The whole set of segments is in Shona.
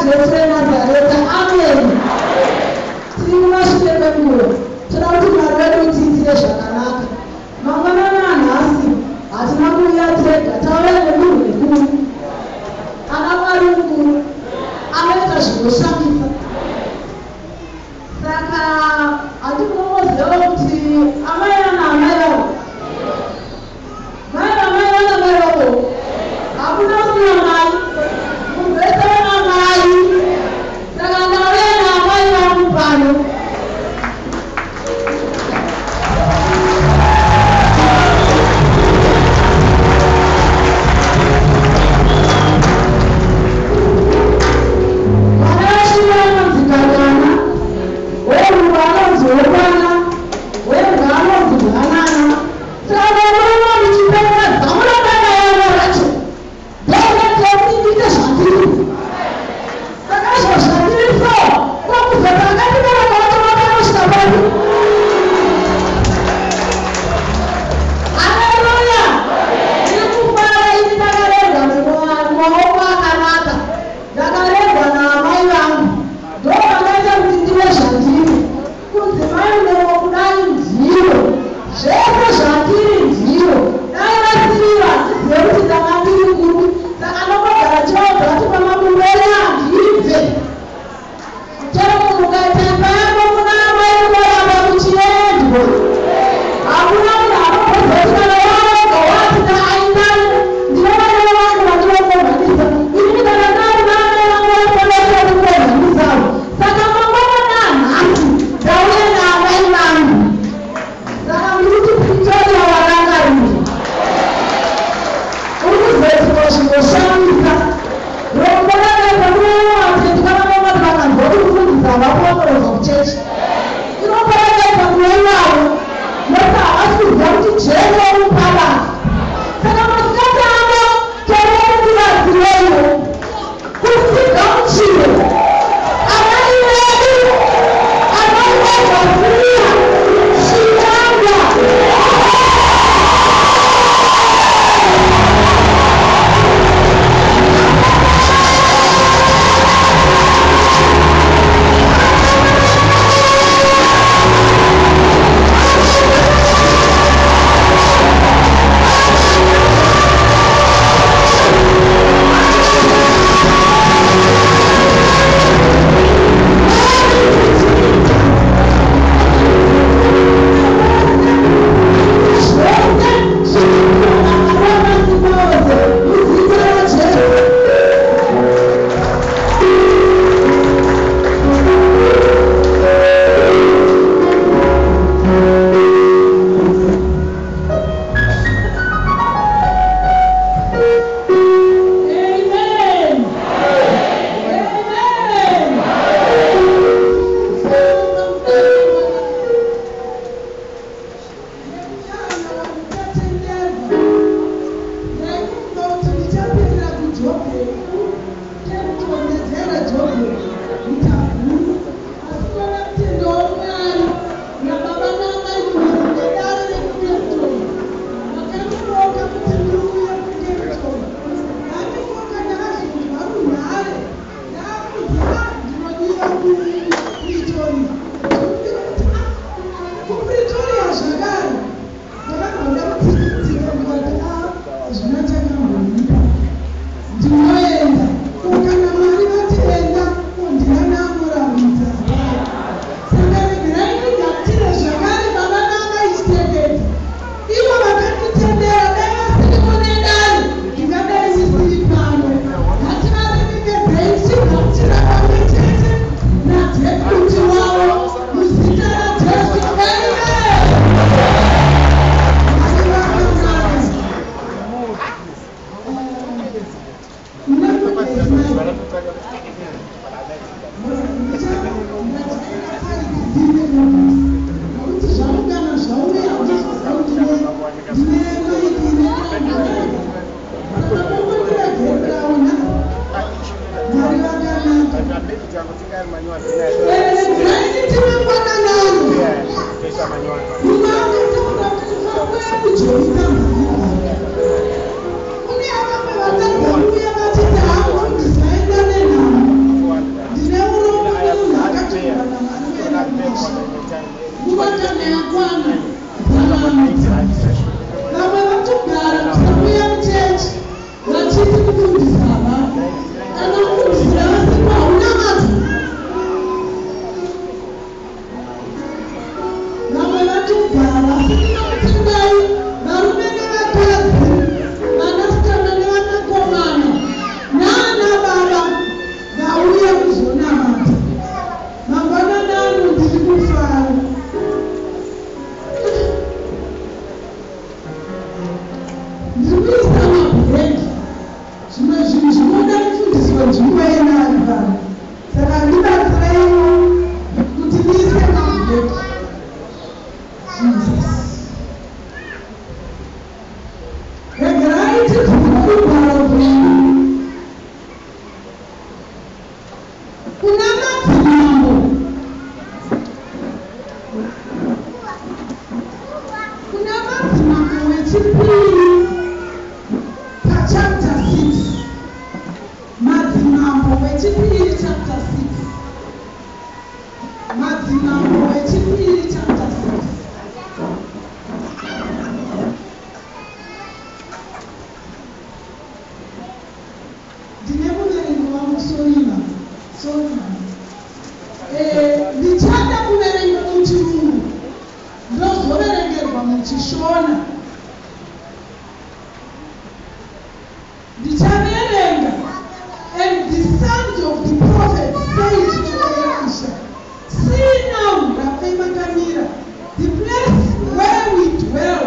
Jesu weNazareta. Amen. Tirimashire kwemuro. Tinokuti Mwari wedu utiitire zvakanaka. Mangwanani anhasi hatina kuuya tega, tauya nemunhu mukuru. Ana Mwari mukuru anoita zvinoshamisa. Saka hatikunoziva kuti amai ana amai vavo. Mai amai vana mai vavo. Hakuna kusina mai. Munhu wese ana mai. Saka ndauya naamai vangu pano. kuna madzimambo. Kuna madzimambo wechipiri pachapter 6. Madzimambo wechipiri chapter 6. Madzimambo wechipiri chapter 6. Ndichada kuverenga muchirungu ndozoverengerwa muchishona. Ndichaverenga. And the sons of the prophets said to Elisha, see now, Rabbi Makamira, the place where we dwell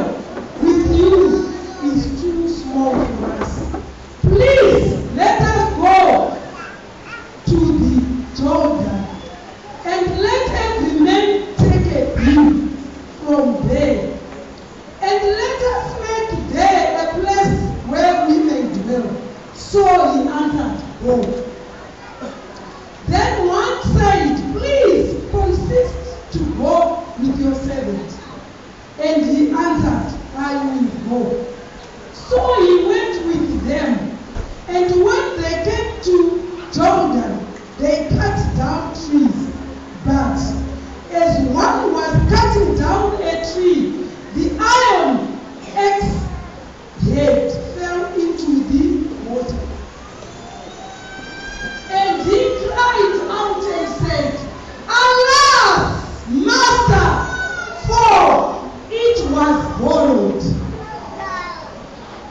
with you is too small for us. Please let us go to the Jordan, and let every man take a view from there, and let us make there a place where we may dwell. So he answered, go. Then one said, please persist to go with your servant. And he answered, I will go. So he went with them. And when they came to Jordan, they cut down trees. But as one was cutting down a tree, the iron axe head fell into the water. And he cried out and said, alas, master, for it was borrowed.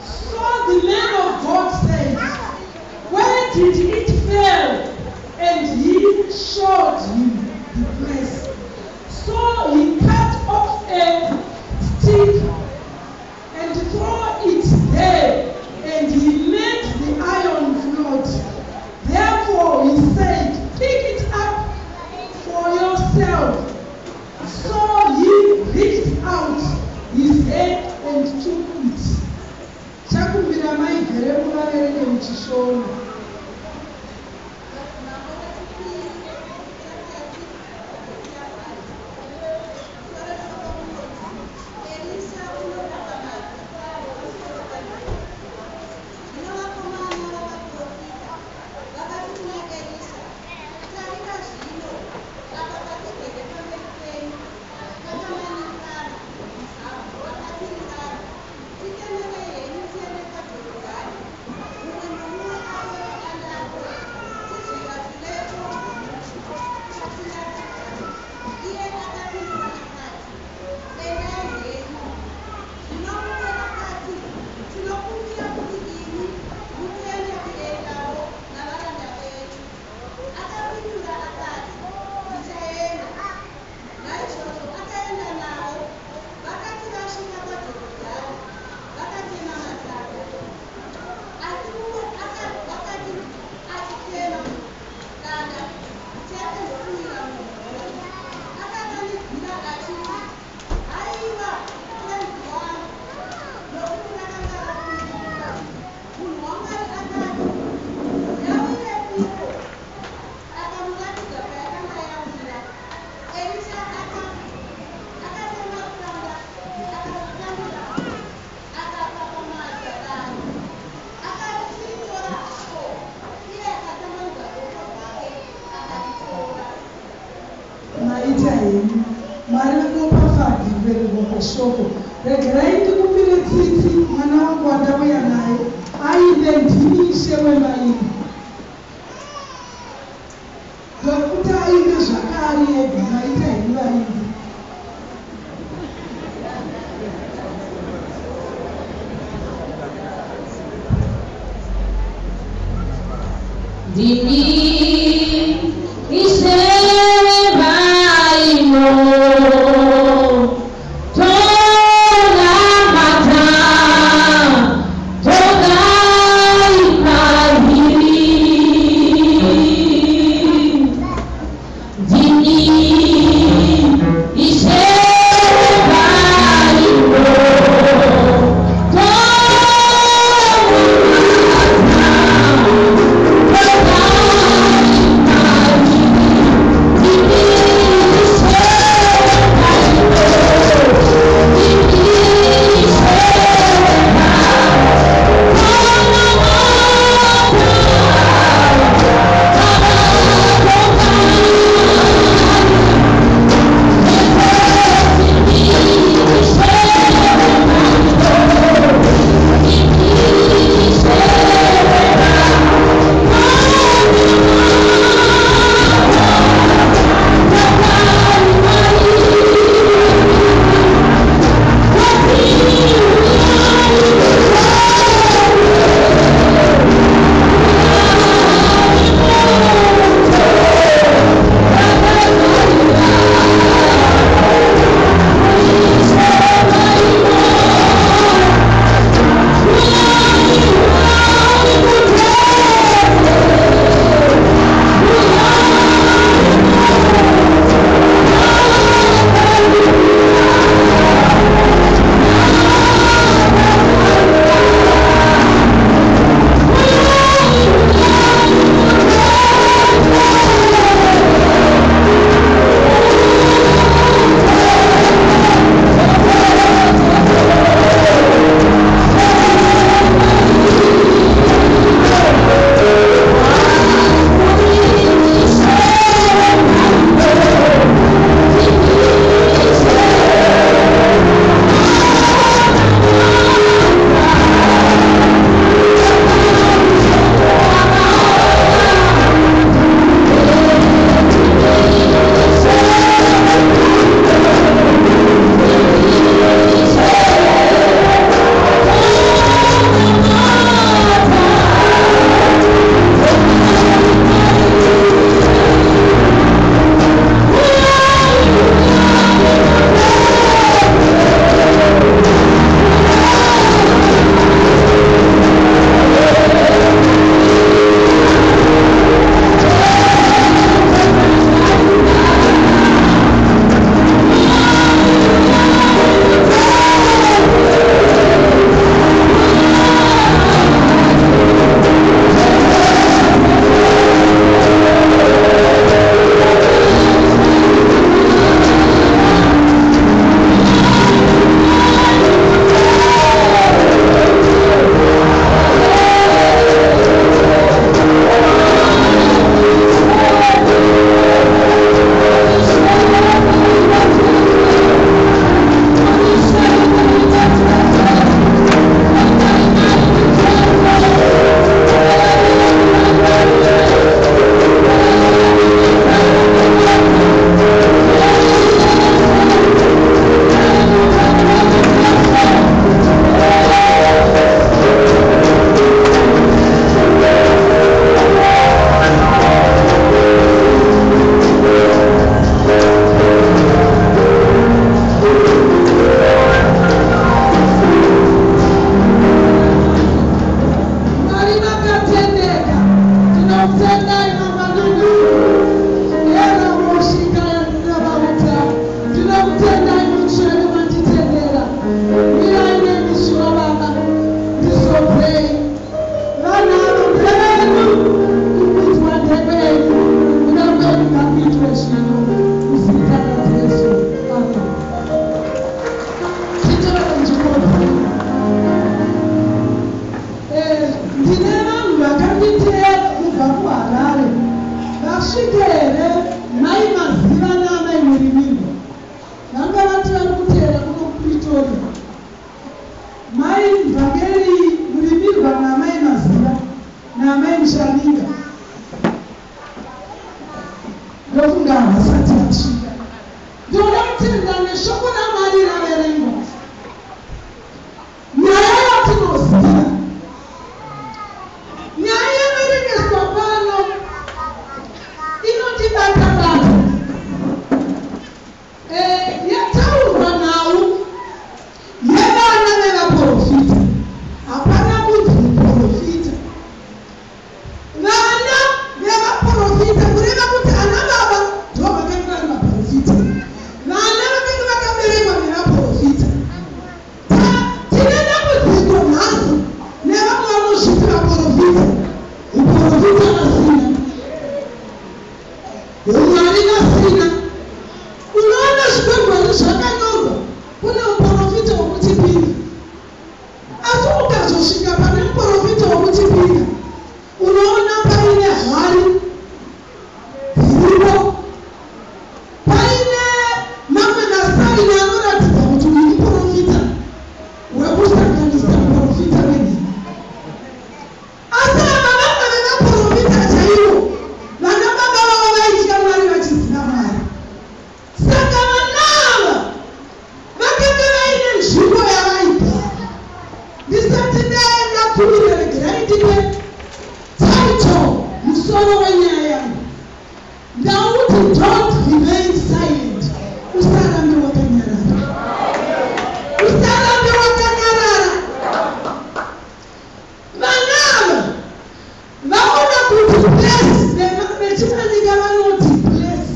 So the man of God said, where did it fall? And he showed him the place. So he cut off a stick and threw it there, and he made the iron float. Therefore he said, pick it up for yourself. So he reached out his hand and took it. Chakumbira maigere muvaverenge muchishona. Shoko. Regerai ndikumbire tsitsi mwana wangu wandauya naye ainde ndimishe wemaini zvokuti ainde zvakare ega maita henyu vaindi. chiro zvino muzita raJesu. Amen. Titore nzvimbo ndine vanhu vakanditeera kubva kuHarare vasvikere mai Maziva naamai Murimirwa vanga vati vari kuteera kuno kuPretoria. Mai Vhangeri Murimirwa naamai Maziva naamai Mushaninga ndofunga havasati vasvika. Ndoda kutenda neshoko raMwari raverengwa. Nyaya yatinoziva, nyaya yanoregeswa pano inotibata-bata. Yataurwa nhau yevana vevaprofita. Hapana kunzi muprofita. Vana vevaprofita kureva kuti ana baba ndo vakanga vari vaprofita. Vana vakanga vakaberekwa nevaprofita. Tine dambudziko nhasi nevamwe vanozviti vaprofita. Uprofita vasina, umwari vasina. Unoona zvikwangwani zvakanyorwa kune uprofita wokuchipiri, asi ukazosvika pane uprofita wokuchipiri unoona paine hari dziripo, paine mamwe masaini anoratidza kuti uyu muprofita wekusanganisa uprofita wenhini. Asi ava vamwe vevaprofita chaivo vana baba vavo vaitya Mwari vachiziva Mwari. Saka vanava vakanga vaine nzvimbo yavaigara. Ndisati ndaenda kuregerai ndipe title musoro wenyaya yangu. Ndauti don't remain silent. Usarambe wakanyarara. Usarambe wakanyarara. Vanava vaona kuti bless nechimanyika vanoti bless.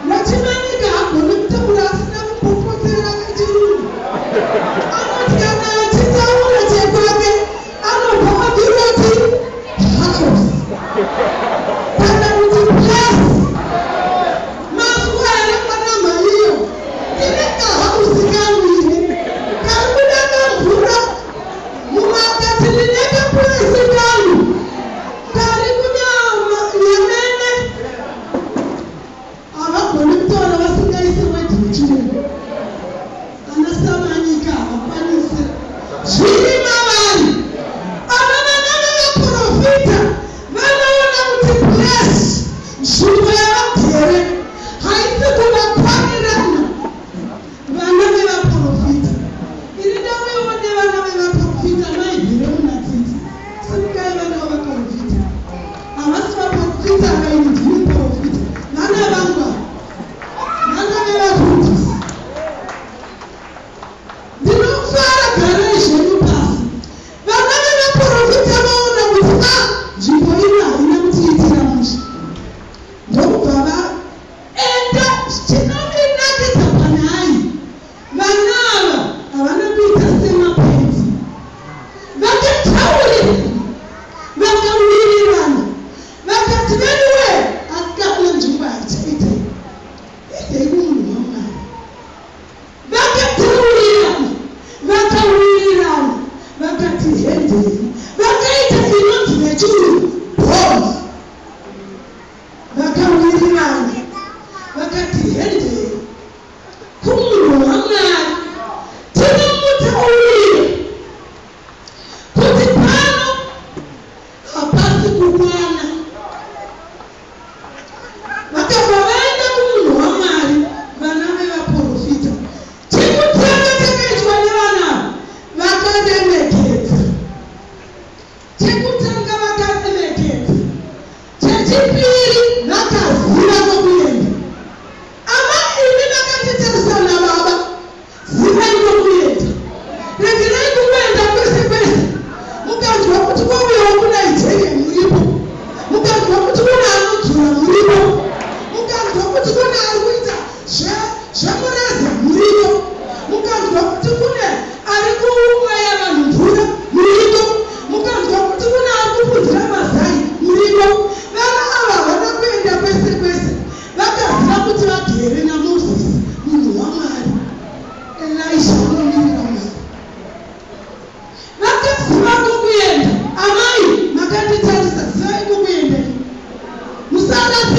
Nachimanyika hagoni kutaura asina kupopotera kachirungu. Anoti kana achitaura chekwake anobva madiroti house. Kana kuti bless. Mazuva anokwana mhaiyo. Tine kahausi kangu ine kari kuda kamvura mumakati. Ndine kapuresi kangu kari kuda nyemene. Havagoni kutaura vasingaisi wedhi wechirungu. Anasamanyika havakwanisi. Zviri mavari ava vana vevaprofita vanoona kuti bless nzvimbo yavagere haisi kuvakwanirana vana vevaprofita. Ini ndauyewo nevana vevaprofita maigere munadzidzi. Simukai vana vevaprofita. Havasi vaprofita vaini ndini profita. Vana vangu vana vevabhudhisi. Ndinofara garai zvenyu pasi. Vana vevaprofita vaona kuti nzvimbo ino haina kutiitira musha. Ndobva vaenda chinomindakidza panhai. Vana ava havana kuita semapenzi. Vakataurirana, vakawirirana, vakati veniwe asikaona nzvimbo haichaita idei kumunhu waMwari. Vakataurirana, vakawirirana, vakati hendei, vakaita inonzi nechirungu bond. Vakawirirana, vakati hendei kumunhu waMwari. Tinomutaurira kuti pano hapasi kukwana. Vakabva vaenda kumunhu waMwari vana vevaprofita. Chekutanga chakaitwa nevana vakaremekedza. Chekutanga vakaremekedza. Chechipiri vakaziva kwekuenda. Amai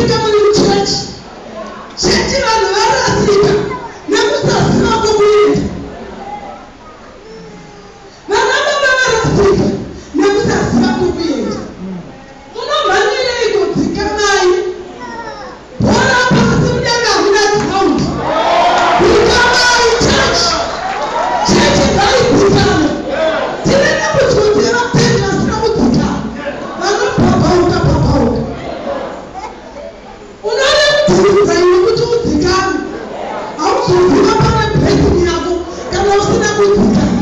varasika muri chechi vanhu varasika nekusaziva kwekuenda. Vana baba varasika nekusaziva kwekuenda. Munomhanyirei kudzika mai bhora pasi mudenga hamuna ground. Dzika mai chechi ngaidzikane. Tinenge kutyodzera vapenzi vasina kudzikana vanopapauka. Unoda kudzidza iwe kuti udzikane. Hauzoziva pane blessing yako kana usina kudzikana.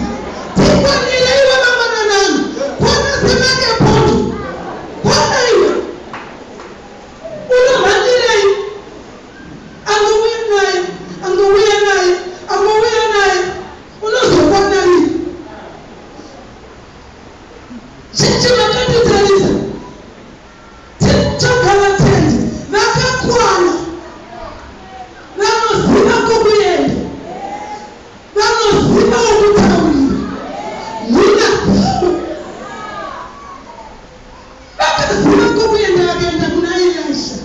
Tikwanire iwe mangwana nani kwana semenge poto kwana iwe unomhanyirei angouya naye unozokwana ii chechi vakatitarisa tichogara tende vakakwana vanoziva kwekuenda vanoziva wokutaurira nina vakaziva kwekuenda vakaenda kuna Elisha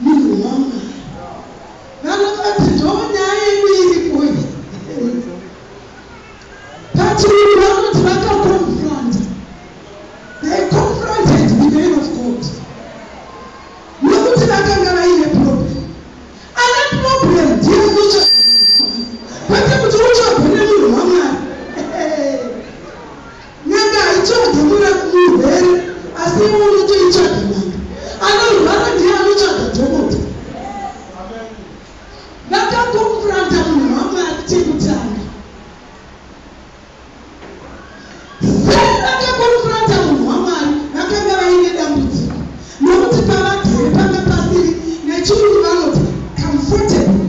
munhu waMwari vanoti ndonyaya yedu iripo iyi. Pachirume vanoti vakakonfront. They confronted the man of God. Nokuti vakanga vaine problem. Ana problem ndiye unotsvaga kwete kuti utsvagwe nemunhu waMwari. Nyanga haitsvage murwere asi iwe unotoitsvaga nyanga. Anorwara ndiye anotsvaga dhokota. Vakakonfronta munhu waMwari chekutanga. Vakakonfronta munhu waMwari vakanga vaine dambudziko nokuti pavagere panga pasiri nechirungu vanoti comfortable.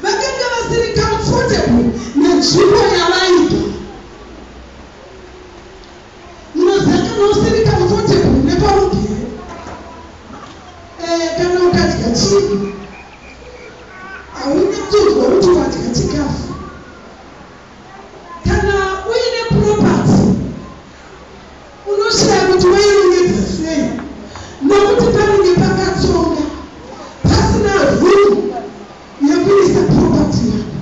Vakanga vasiri comfortable nenzvimbo yavaiga. Munoziva kana usiri comfortable nepaugere kana ukadya chinhu hauna kutozwa kuti wadya chikafu. Kana uine property unoshaya kuti wairongedza sei nokuti panenge pakatsonga pasina room yekuisa property yako.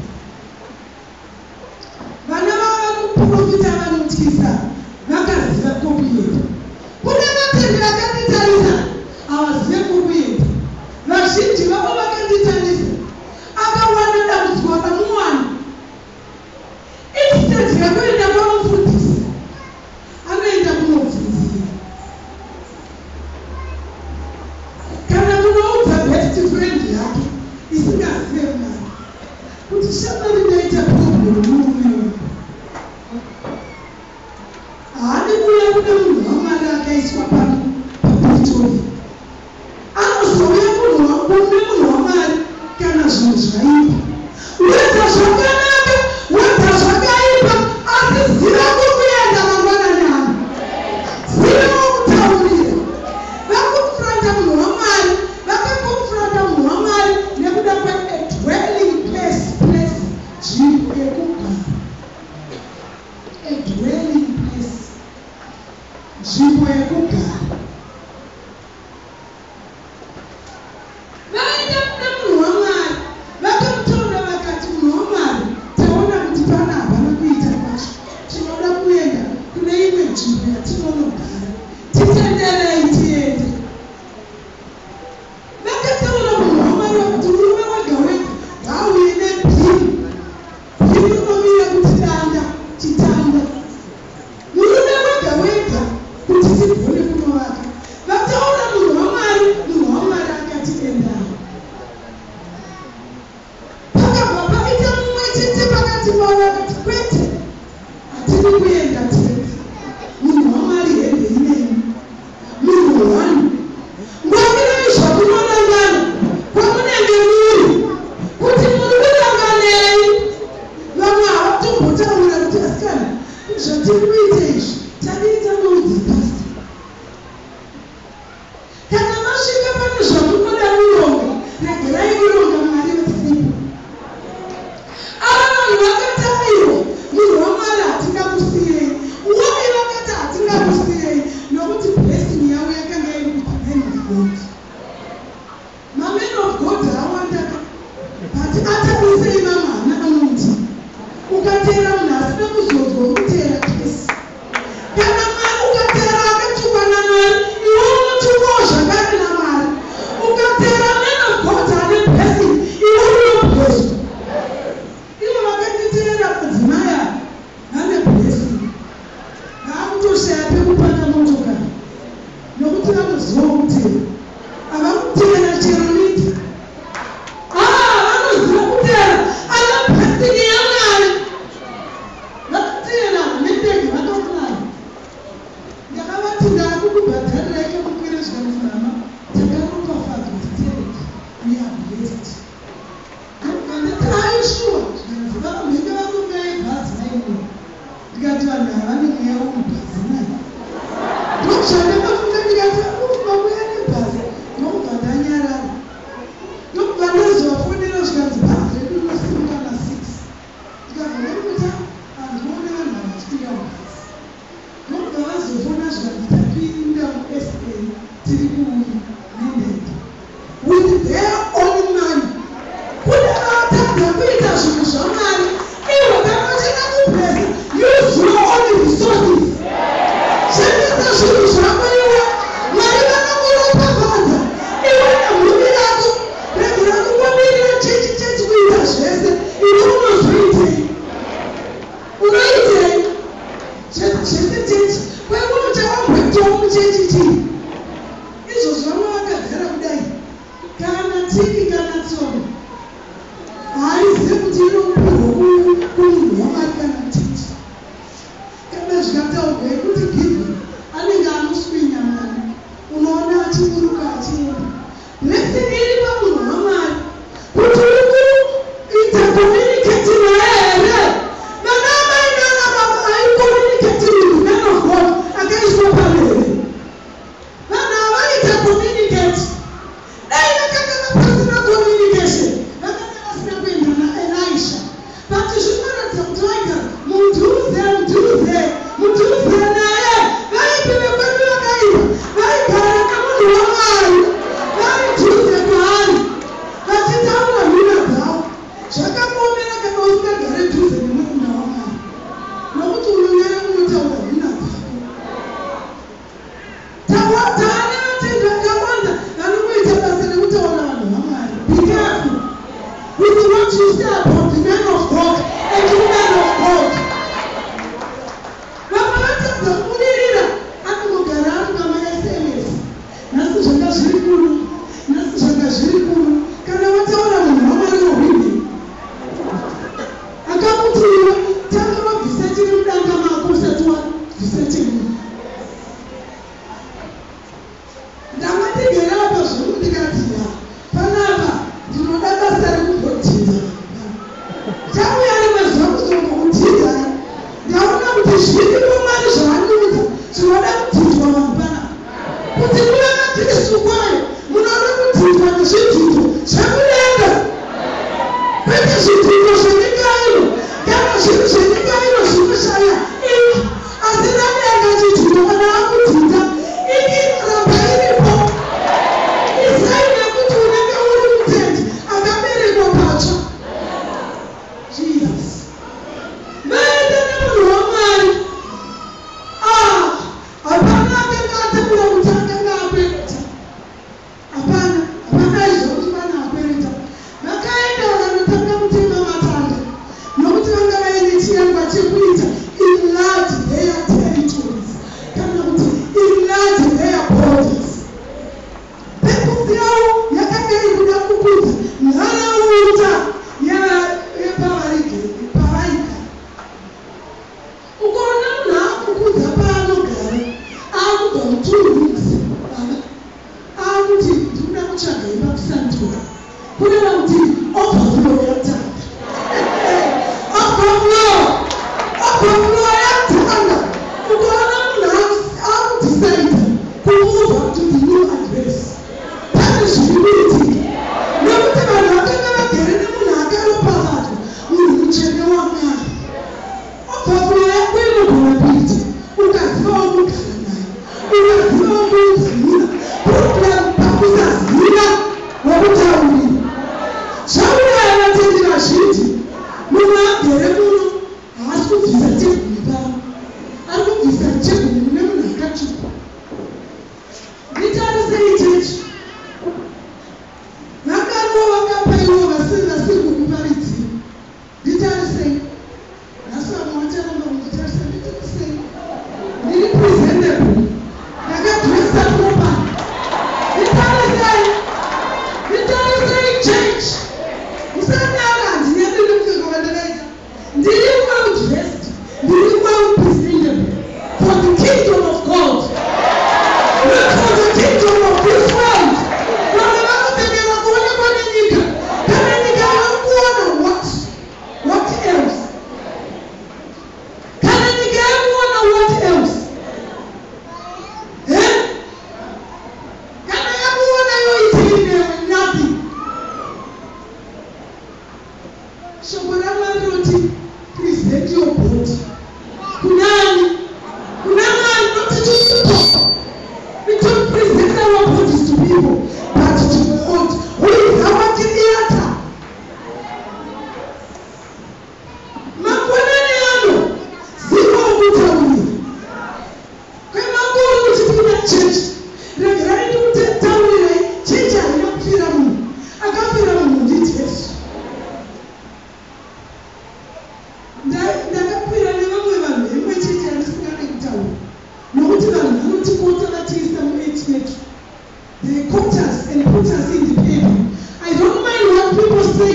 Vana vava kuprofita vanotyisa vakaziva kwekuenda. Kune vatendi vakatitarisa havazive kwekuenda. Vazhinji vavo magodha awanda but atabise imama namuti ukatera munhu asina kuzodzwa ukutera kesi kana mari ukatera akatukwa naMwari iwe unotukwawo zvakare naMwari ukatera nemagodha ane blessing iwe unoblesswa ivo vakatiteera madzimai ane blessing vaakutoshaya pekupanda motokari nokuti vanoziva kutera avakutera chero miti vanoziva kutera ana blessing yaMwari vakatera mendege vakafunana ndakavati ndakukubhadharira ike mukwire zvikanzi mama takaropafadzwa titereki we are blessed ndati aishuwa zvikanzi vakamhenge vakumai bhazi naimo ndikati vanhu havane mweya womubhazi nayo ndokuzvandakafunga ndikati akufuma mweya nebhazi ndokubva ndanyarara ndokubva ndazovafonera zvikanzi bhazi redu rinosimuka na6 ndikabva nekuta handinoone vanhu vavachipinda mubhazi ndokubva vazofona zvikanzi tapinda muSA tiri kuuya nendege with their own money kune vatadza kuita zvinhu zvaMwari ivo kamachena kupresa use your own resources shandisa zvinhu zvako iwe Mwari vanokuropafadza iwe nemhuri yako regera kungomirira chechi kuita zvese iwe unozviitei unoitei zvese chechi kwekunochawambwetowo muchechi chii izvozvo vano vakagara kudai kana tiki kana tsono haizive kuti inopirwa kumunhu waMwari kana mutiti kana zvikataurwa yekuti givhi anenge anoswinya Mwari unoona achiburuka achienda blessing iri pamunhu waMwari kuti uri kuita communicate naye here vana mai nana baba aicommunicate with men of God akaiswa pamberi vanhu avaita communicate dai vakanga vapasina communication vakanga vasina kuenda naElisha but zvinoratidza kuti vaigara mudhuze naye vaipinda kwedu vakaiva vaigara namunhu waMwari vari dhuze kwaari vachitaura nhuna dzavo zvakamuomera kana usingagare dhuze nemunhu waMwari nokuti unonyanya kunotaura nhuna dzavo taane vatenda akawanda vanokuita basa rekutaura vanhu vaMwari be careful with what you say about the men of God and the women of God vamwe vatadza kubudirira anogara ari pamaSMS nhasi zvanga zviri kuno kana vataura munhu waMwari wohwini akamuti iwe tanga vabvisa chiri mudanga mako usati wabvisa chiri ndamatigera apa zvoku ndikati panapa ndinoda basa rekuzotidza chauya nemazuva kuzongokutidza ndaona kuti zviri kwaMwari zvavandiudza zvinoda kutidzwa vanhu panapa kuti muve vaKristu kwayo munoda kutidzwa nezvidzidzo zvekudenga kwete zvidzidzo zvenyika ino kana zvinhu zvenyika ino zvinoshaya ino asi radenga chidzidzo kana vakutidza iki ramba iripo isaine kuti unenge uri mutendi akaberekwa patsva Jesus vaenda nemunhu waMwari hapana akanga atambura kuti akanga apereta hapana izvo kuti vana apereta vakaenda vakanotanga mutema matanda nokuti vanga vaine chirangwa chekuita enlarge their territories kana kuti enlarge their borders purpose yavo yakanga iri kuda kukudza nharaunda pavaigara ukaona munhu akukudza paanogara akubva muturumzi akuti ndikuda kutsvaga imba kusantura kureva kuti overflow yatanga overflow yatanga ukaona munhu akudisaida kumuvha to the new address pane zviri kuitika nokuti vanhu vakanga vagere nemunhu akaropafadzwa munhu mutsvene waMwari overflow yako inogona kuita ukaziva wokugara naye ukaziva wokuudzira problem pakusaziva wokutaurira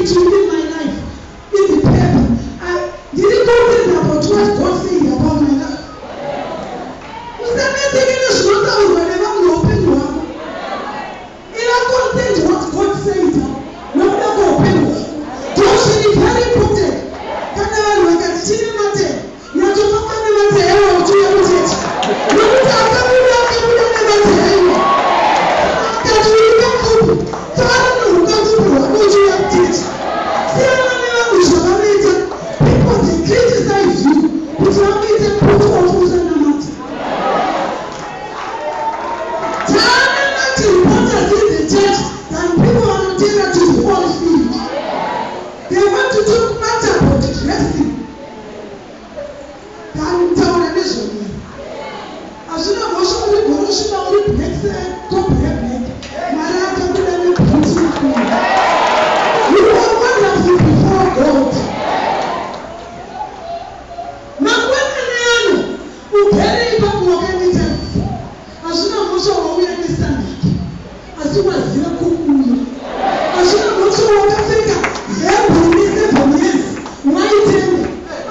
it to live my life in the paper. Did you complain about what God said about my life? Was there anything in the show that whenever we open one? In our content, what God said, no one go open one. Don't see the very important. Can I look at cinema? You have to talk about the hero to your visit. You have to talk about the hero. That you can do. So I don't know who can do what you have to teach. See, I don't know who you have to people they criticize you, but you have to put all those in the matter. Tell me not to report us in the church that people are not there to the Holy Spirit. They want to talk matter about the dressing. Can tell them this one. As soon as I was going to shoot out the next company, my life can be a beautiful. You are wonderful before God. Now, when I am who carry back more anytime, as soon as I was going to stand, as soon as you are cooking, as soon as I was going to think, yeah, police, why tell me?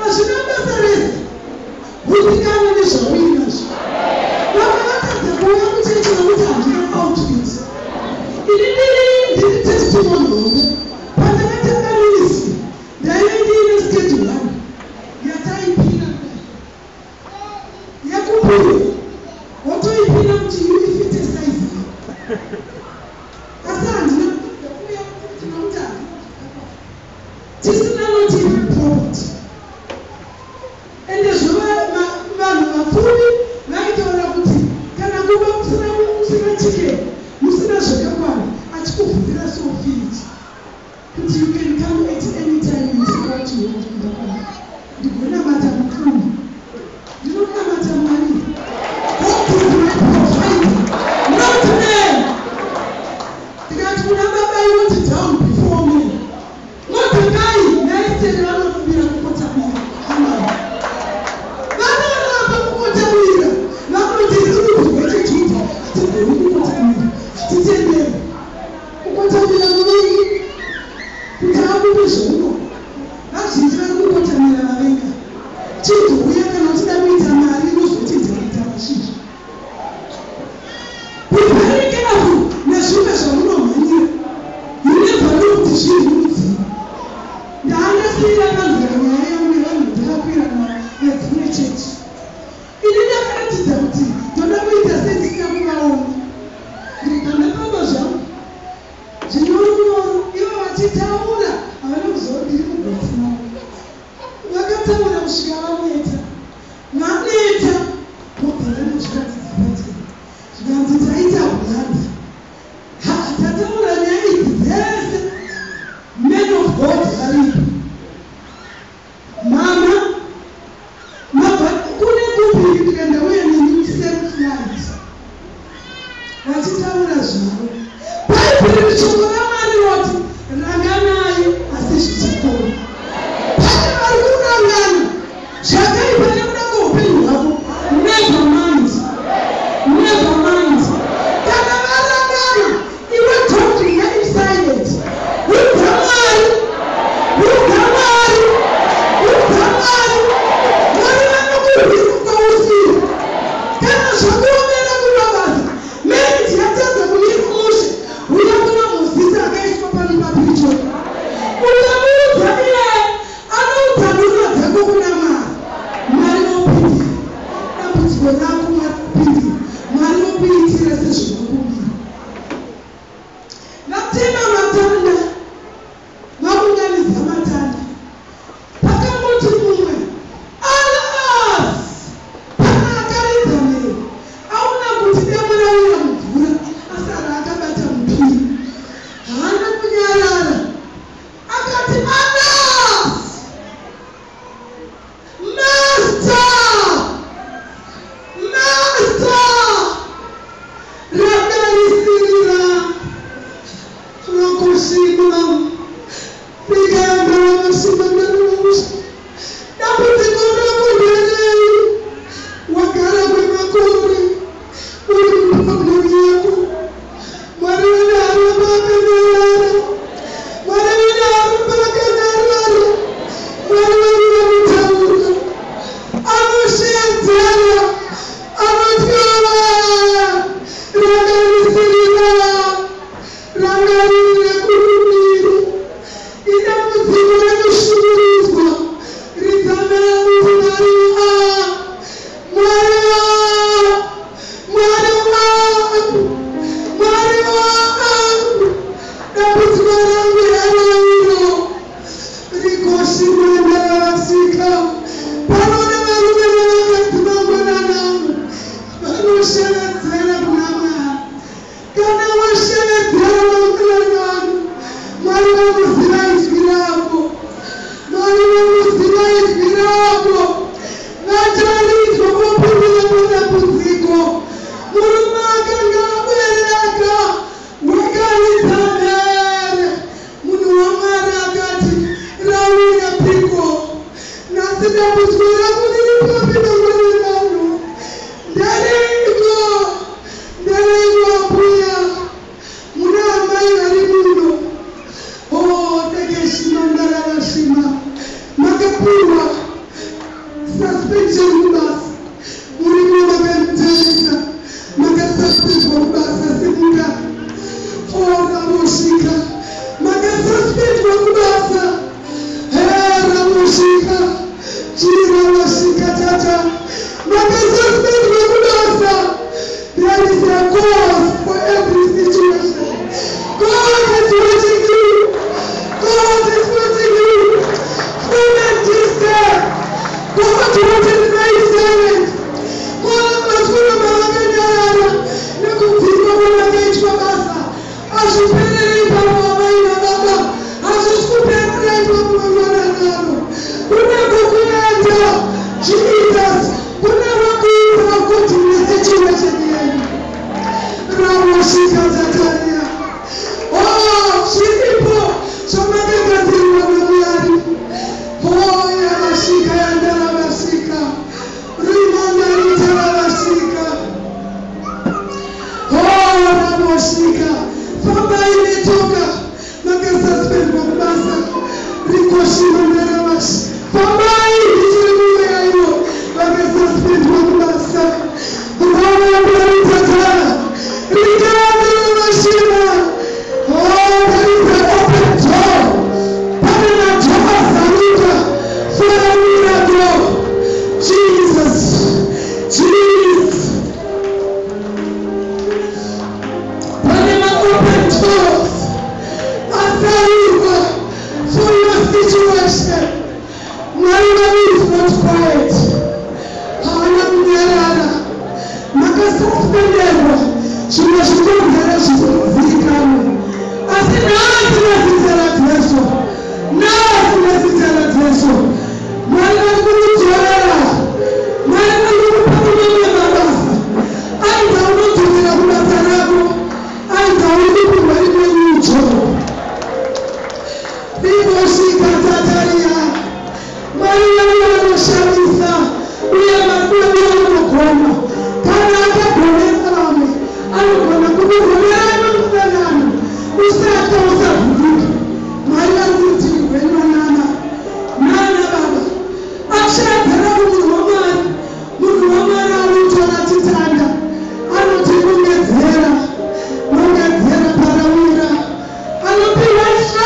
As soon as I was who began in this arenas. Now, the boy who takes a little out to it. He didn't testimony, but the matter is, the lady is getting one. You are tying peanut. You are cooking. What do you peanut to you if it is nice? That's not this is not even property. And there's no man fully like your rabbi. Can I go back to the chicken? Musina Shakapani, I took the rest of feet. But you can come at any time and see what you want to do. You don't matter money. You don't matter money. What is my providing? Not men. Because whenever I want to down before me, not the guy, nice and I don't be a quarter me.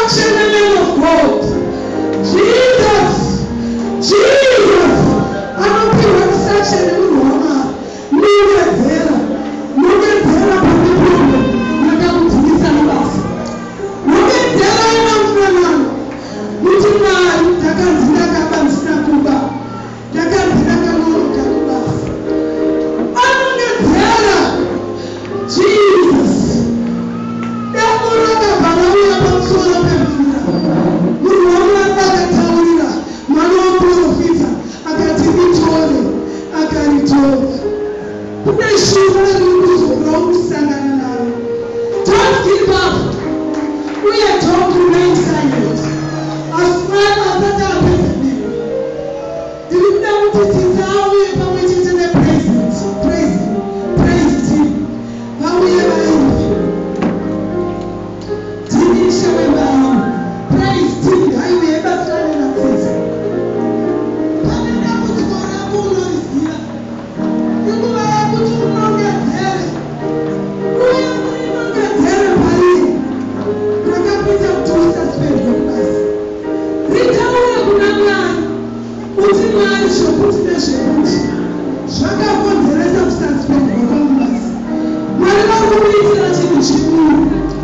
such a man of God. Jesus. I don't think what such a woman. Look at her for the problem. Look at this and us. Look at her in a Look at Jesus. Don't give up. We are told to remain silent. As well as that happens to me. Do you know what it is how we are permitted in the present? Praise Him. How we are in. Praise Him. How we ever stand in a place. Zvakakonzeresa kusaspenda kwakanguvasi. Mwari vakuburitira chinhu chikuru.